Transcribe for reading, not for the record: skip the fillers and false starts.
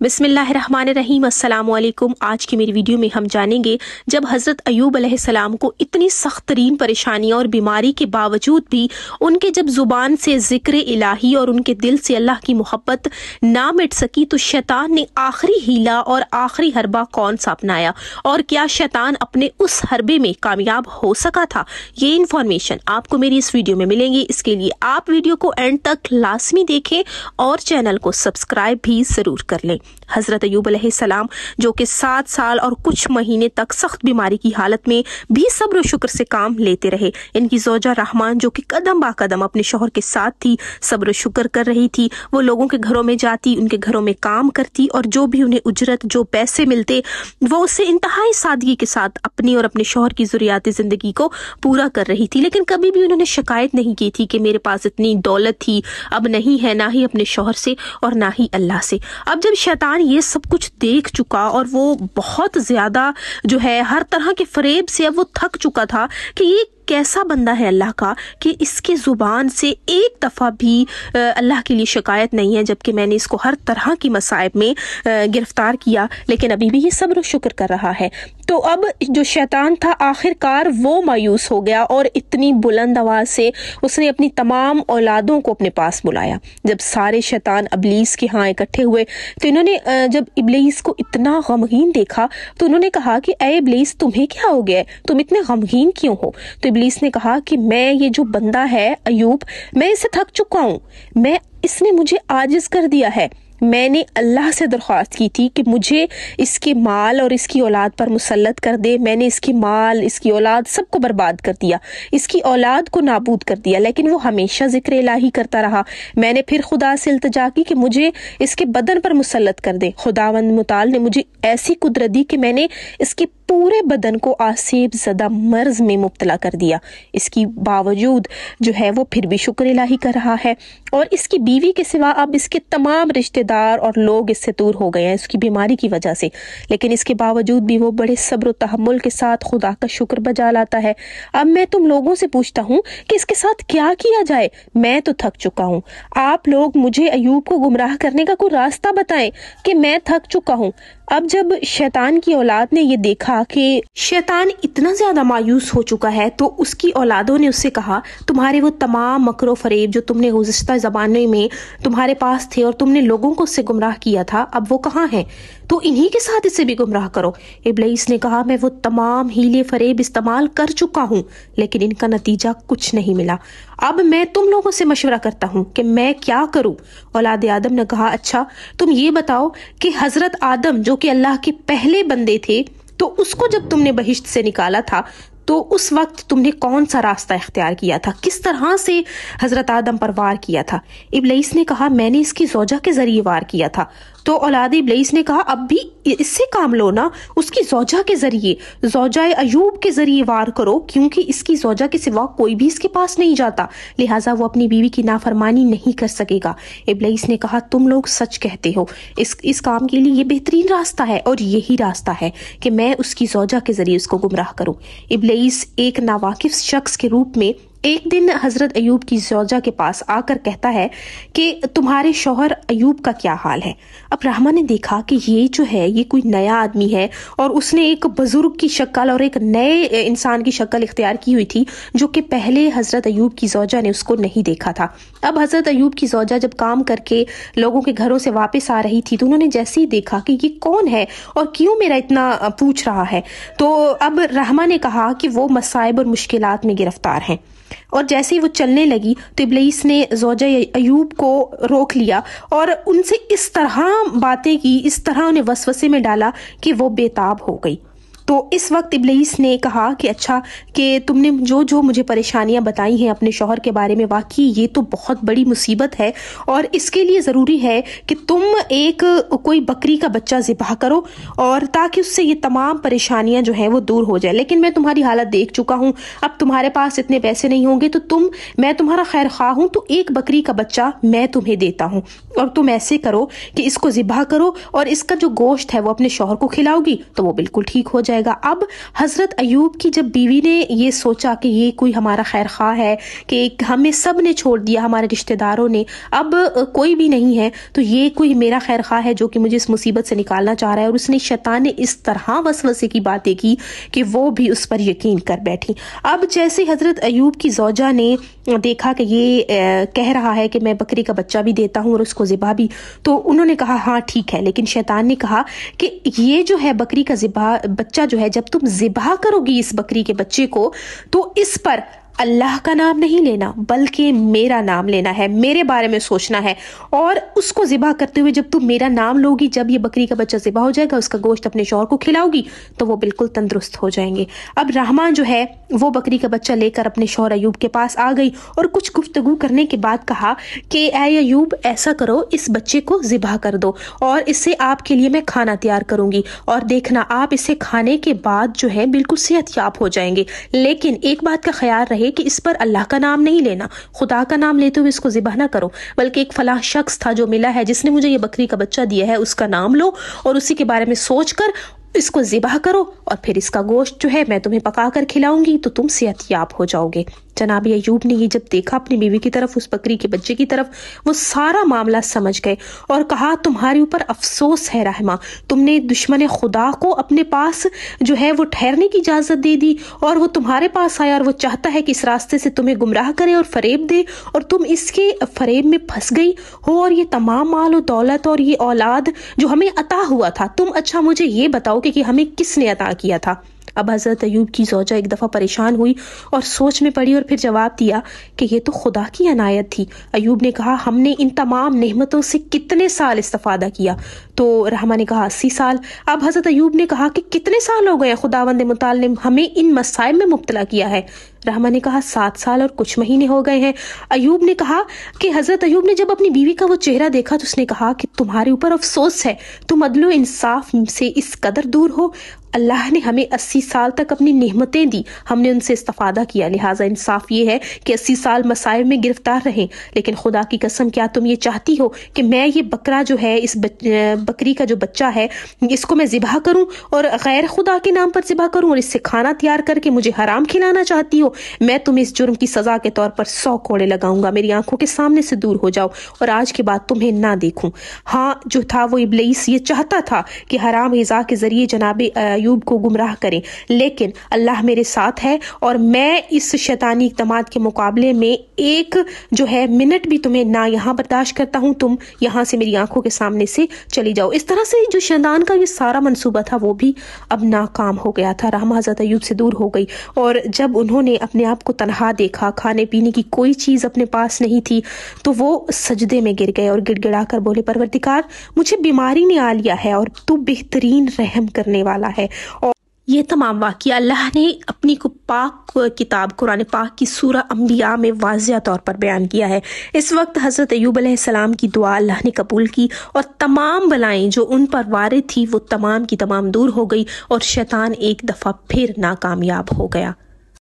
बिस्मिल्लाहिर्रहमानिर्रहीम। अस्सलाम वालेकुम। आज की मेरी वीडियो में हम जानेंगे जब हज़रत अयूब अलैहिस्सलाम को इतनी सख्त तरीन परेशानियाँ और बीमारी के बावजूद भी उनके जब ज़ुबान से ज़िक्र इलाही और उनके दिल से अल्लाह की मोहब्बत ना मिट सकी तो शैतान ने आखिरी हीला और आखिरी हरबा कौन सा अपनाया और क्या शैतान अपने उस हरबे में कामयाब हो सका था, ये इन्फॉर्मेशन आपको मेरी इस वीडियो में मिलेंगी। इसके लिए आप वीडियो को एंड तक लाजमी देखें और चैनल को सब्सक्राइब भी ज़रूर कर लें। हजरत अयूब अलैहिस्सलाम जो कि 7 साल और कुछ महीने तक सख्त बीमारी की हालत में भी सब्र और शुक्र से काम लेते रहे। इनकी ज़ौजा रहमान जो कि कदम बा कदम अपने शौहर के साथ थी, सब्र और शुक्र कर रही थी। वो लोगों के घरों में जाती, उनके घरों में काम करती और जो भी उन्हें उजरत जो पैसे मिलते वो उससे इंतहाई सादगी के साथ अपनी और अपने शौहर की ज़रूरियात ज़िंदगी को पूरा कर रही थी। लेकिन कभी भी उन्होंने शिकायत नहीं की थी कि मेरे पास इतनी दौलत थी, अब नहीं है, ना ही अपने शौहर से और ना ही अल्लाह से। अब जब शैतान ये सब कुछ देख चुका और वो बहुत ज्यादा जो है हर तरह के फरेब से अब वो थक चुका था कि ये कैसा बंदा है अल्लाह का कि इसके ज़ुबान से एक दफ़ा भी अल्लाह के लिए शिकायत नहीं है, जबकि मैंने इसको हर तरह की मसाइब में गिरफ्तार किया लेकिन अभी भी ये सब्र शुक्र कर रहा है। तो अब जो शैतान था आखिरकार वो मायूस हो गया और इतनी बुलंद आवाज़ से उसने अपनी तमाम औलादों को अपने पास बुलाया। जब सारे शैतान इब्लीस के यहाँ इकट्ठे हुए तो इन्होंने जब इब्लीस को इतना गमगीन देखा तो उन्होंने कहा कि ऐ इब्लीस, तुम्हें क्या हो गया, तुम इतने गमगीन क्यों हो? तो इब्लीस ने कहा कि मैं ये जो बंदा है अयूब, मैं इससे थक चुका हूँ, इसने मुझे आजिज कर दिया है। मैंने अल्लाह से दरख्वास्त की थी कि मुझे इसके माल और इसकी औलाद पर मुसल्लत कर दे। मैंने इसकी माल, इसकी औलाद सबको बर्बाद कर दिया, इसकी औलाद को नाबूद कर दिया, लेकिन वो हमेशा जिक्र इलाही करता रहा। मैंने फिर खुदा से इल्तिजा की कि मुझे इसके बदन पर मुसल्लत कर दे। खुदावंद मुताल ने मुझे ऐसी कुदरत दी कि मैंने इसके पूरे बदन को आसेब ज़दा मर्ज में मुब्तला कर दिया। इसकी बावजूद जो है वो फिर भी शुक्र इलाही कर रहा है और इसकी बीवी के सिवा अब इसके तमाम रिश्तेदार और लोग इससे दूर हो गए हैं इसकी बीमारी की वजह से। लेकिन इसके बावजूद भी वो बड़े सब्र और तहम्मुल के साथ खुदा का शुक्र बजा लाता है। अब मैं तुम लोगों से पूछता हूँ कि इसके साथ क्या किया जाए? मैं तो थक चुका हूँ। आप लोग मुझे अयूब को गुमराह करने का कोई रास्ता बताएं कि मैं थक चुका हूँ। अब जब शैतान की औलाद ने ये देखा कि शैतान इतना ज्यादा मायूस हो चुका है तो उसकी औलादों ने उससे कहा, तुम्हारे वो तमाम मकरो फरेब जो तुमने गुज़िश्ता ज़माने में तुम्हारे पास थे और तुमने लोगों को उससे गुमराह किया था, अब वो कहाँ हैं? तो इन्हीं के साथ इसे भी गुमराह करो। इब्लीस ने कहा, मैं वो तमाम हीले फरेब इस्तेमाल कर चुका हूँ लेकिन इनका नतीजा कुछ नहीं मिला। अब मैं तुम लोगों से मशवरा करता हूँ कि मैं क्या करूँ। औलाद आदम ने कहा, अच्छा तुम ये बताओ कि हजरत आदम जो कि अल्लाह के पहले बंदे थे तो उसको जब तुमने बहिश्त से निकाला था तो उस वक्त तुमने कौन सा रास्ता इख्तियार किया था, किस तरह से हजरत आदम पर वार किया था? इब्लीस ने कहा, मैंने इसकी ज़ौजा के जरिए वार किया था। तो औलाद इब्लीस ने कहा, अब भी इससे काम लो ना, उसकी ज़ौजा के जरिए, ज़ौजा अयूब के जरिए वार करो, क्योंकि इसकी ज़ौजा के सिवा कोई भी इसके पास नहीं जाता, लिहाजा वो अपनी बीवी की नाफरमानी नहीं कर सकेगा। इब्लीस ने कहा, तुम लोग सच कहते हो, इस काम के लिए ये बेहतरीन रास्ता है और यही रास्ता है कि मैं उसकी ज़ौजा के जरिए उसको गुमराह करूँ। इब्लीस एक नावाकिफ शख्स के रूप में एक दिन हजरत अयूब की ज़ौजा के पास आकर कहता है कि तुम्हारे शौहर अयूब का क्या हाल है? अब रहमा ने देखा कि ये जो है ये कोई नया आदमी है और उसने एक बुजुर्ग की शक्ल और एक नए इंसान की शक्ल इख्तियार की हुई थी जो कि पहले हजरत अयूब की ज़ौजा ने उसको नहीं देखा था। अब हजरत अयूब की ज़ौजा जब काम करके लोगों के घरों से वापस आ रही थी तो उन्होंने जैसे ही देखा कि ये कौन है और क्यों मेरा इतना पूछ रहा है, तो अब रहमा ने कहा कि वो मसाइब और मुश्किलात में गिरफ्तार हैं। और जैसे ही वो चलने लगी तो इब्लीस ने ज़ौजा अयूब को रोक लिया और उनसे इस तरह बातें की, इस तरह उन्हें वसवसे में डाला कि वो बेताब हो गई। तो इस वक्त इब्लीस ने कहा कि अच्छा कि तुमने जो जो मुझे परेशानियां बताई हैं अपने शौहर के बारे में, वाकई ये तो बहुत बड़ी मुसीबत है और इसके लिए ज़रूरी है कि तुम एक कोई बकरी का बच्चा ज़िबह करो और ताकि उससे ये तमाम परेशानियां जो हैं वो दूर हो जाए। लेकिन मैं तुम्हारी हालत देख चुका हूँ, अब तुम्हारे पास इतने पैसे नहीं होंगे तो मैं तुम्हारा खैर खा हूँ, तो एक बकरी का बच्चा मैं तुम्हें देता हूँ और तुम ऐसे करो कि इसको ज़िबह करो और इसका जो गोश्त है वो अपने शौहर को खिलाओगी तो वो बिल्कुल ठीक हो जाएगा। جائے گا۔ اب حضرت ایوب کی جب بیوی نے یہ سوچا کہ یہ کوئی ہمارا خیر خواہ ہے کہ ہمیں سب نے چھوڑ دیا، ہمارے رشتہ داروں نے، اب کوئی بھی نہیں ہے، تو یہ کوئی میرا خیر خواہ ہے جو کہ مجھے اس مصیبت سے نکالنا چاہ رہا ہے، اور اس نے شیطان نے اس طرح وسوسے کی باتیں کی کہ وہ بھی اس پر یقین کر بیٹھی۔ اب جیسے حضرت ایوب کی زوجہ نے دیکھا کہ یہ کہہ رہا ہے کہ میں بکری کا بچہ بھی دیتا ہوں اور اس کو ذبح بھی، تو انہوں نے کہا ہاں ٹھیک ہے، لیکن شیطان نے کہا کہ یہ جو ہے بکری کا بچہ جو ہے، جب تم ذبح کرو گی اس بکری کے بچے کو، تو اس پر اللہ کا نام نہیں لینا بلکہ میرا نام لینا ہے، میرے بارے میں سوچنا ہے، اور اس کو ذبح کرتے ہوئے جب تم میرا نام لوگی، جب یہ بکری کا بچہ ذبح ہو جائے گا، اس کا گوشت اپنے شوہر کو کھلاؤ گی تو وہ بالکل تندرست ہو جائیں گے۔ اب رحمہ جو ہے وہ بکری کا بچہ لے کر اپنے شوہر ایوب کے پاس آ گئی اور کچھ گفتگو کرنے کے بعد کہا کہ اے ایوب، ایسا کرو، اس بچے کو ذبح کر دو اور اس سے آپ کے لیے میں کھانا تیار کروں گی، اور دیکھنا آپ اسے کھانے کے بعد جو ہے بالکل صحت یاب ہو جائیں گے، لیکن ایک بات کا خیال رہے کہ اس پر اللہ کا نام نہیں لینا، خدا کا نام لیتے ہوئے اس کو ذبح نہ کرو، بلکہ ایک فلاں شخص تھا جو ملا ہے جس نے مجھے یہ بکری کا بچہ دیا ہے، اس کا نام لو اور اسی کے بارے میں سوچ کر اس کو ذبح کرو، اور پھر اس کا گوشت جو ہے میں تمہیں پکا کر کھلاؤں گی تو تم صحت یاب ہو جاؤ گے۔ جناب ایوب نے یہ جب دیکھا اپنی بیوی کی طرف، اس بکری کے بچے کی طرف، وہ سارا معاملہ سمجھ گئے اور کہا تمہارے اوپر افسوس ہے رحمہ، تم نے دشمن خدا کو اپنے پاس جو ہے وہ ٹھہرنے کی اجازت دے دی، اور وہ تمہارے پاس آیا اور وہ چاہتا ہے کہ اس راستے سے تمہیں گمراہ کرے اور فریب دے، اور تم اس کے فریب میں پھنس گئی ہو، اور یہ تمام مال و دولت اور یہ اولاد جو ہمیں عطا ہوا تھا، تم اچھا مجھے یہ بتاؤ کہ ہمیں کس نے عطا کیا تھا؟ اب حضرت ایوب کی زوجہ ایک دفعہ پریشان ہوئی اور سوچ میں پڑی، اور پھر جواب دیا کہ یہ تو خدا کی عنایت تھی۔ ایوب نے کہا ہم نے ان تمام نعمتوں سے کتنے سال استفادہ کیا؟ تو رحمہ نے کہا 80 سال۔ اب حضرت ایوب نے کہا کہ کتنے سال ہو گئے خداوند متعال نے ہمیں ان مصائب میں مبتلا کیا ہے؟ رحمہ نے کہا 7 سال اور کچھ مہینے ہو گئے ہیں۔ ایوب نے کہا کہ حضرت ایوب نے جب اپنی بیوی کا وہ چہرہ دیکھا تو اس نے کہا کہ تمہارے اوپر افسوس ہے، تم عدل و انصاف سے اس قدر دور ہو، اللہ نے ہمیں 80 سال تک اپنی نعمتیں دی، ہم نے ان سے استفادہ کیا، لہٰذا انصاف یہ ہے کہ 80 سال مصائب میں گرفتار رہیں، لیکن خدا کی قسم کیا تم یہ چاہتی ہو کہ میں یہ بکرا جو ہے، اس بکری کا جو بچہ ہے، اس کو میں ذبح کروں اور غیر خدا کے نام پر ذبح کروں اور اس سے کھانا تیار کر کے مجھے حرام کھلانا چاہتی ہو؟ میں تمہیں اس جرم کی سزا کے طور پر 100 کوڑے لگاؤں گا، میری آنکھوں کے سامنے سے دور ہو جاؤ اور آج کے بعد تمہیں نہ دیکھوں۔ ہاں جو تھا وہ ابلیس یہ چاہتا تھا کہ حرام غذا کے ذریعے جناب ایوب کو گمراہ کریں، لیکن اللہ میرے ساتھ ہے اور میں اس شیطانی اقدامات کے مقابلے میں ایک جو ہے منٹ بھی تمہیں نہ یہاں برداشت کرتا ہوں، تم یہاں سے میری آنکھوں کے سامنے سے چلی جاؤ۔ اس طرح سے جو شیطان کا یہ سارا منصوبہ تھا وہ بھی اب ناکام ہو گیا تھا۔ رحمہ حضرت ایوب سے دور ہو گئی، اور جب انہوں نے اپنے آپ کو تنہا دیکھا، کھانے پینے کی کوئی چیز اپنے پاس نہیں تھی، تو وہ سجدے میں گر گئے اور گڑ گڑا کر بولے پروردگار مجھے بیماری نے آ لیا ہے اور تو بہترین رحم کرنے والا ہے۔ اور یہ تمام واقعہ اللہ نے اپنی پاک کتاب قرآن پاک کی سورہ انبیاء میں واضح طور پر بیان کیا ہے۔ اس وقت حضرت ایوب علیہ السلام کی دعا اللہ نے قبول کی اور تمام بلائیں جو ان پر وارد تھی وہ تمام کی تمام دور ہو گئی اور شیطان ایک دفعہ پھر ناکامیاب ہو گیا۔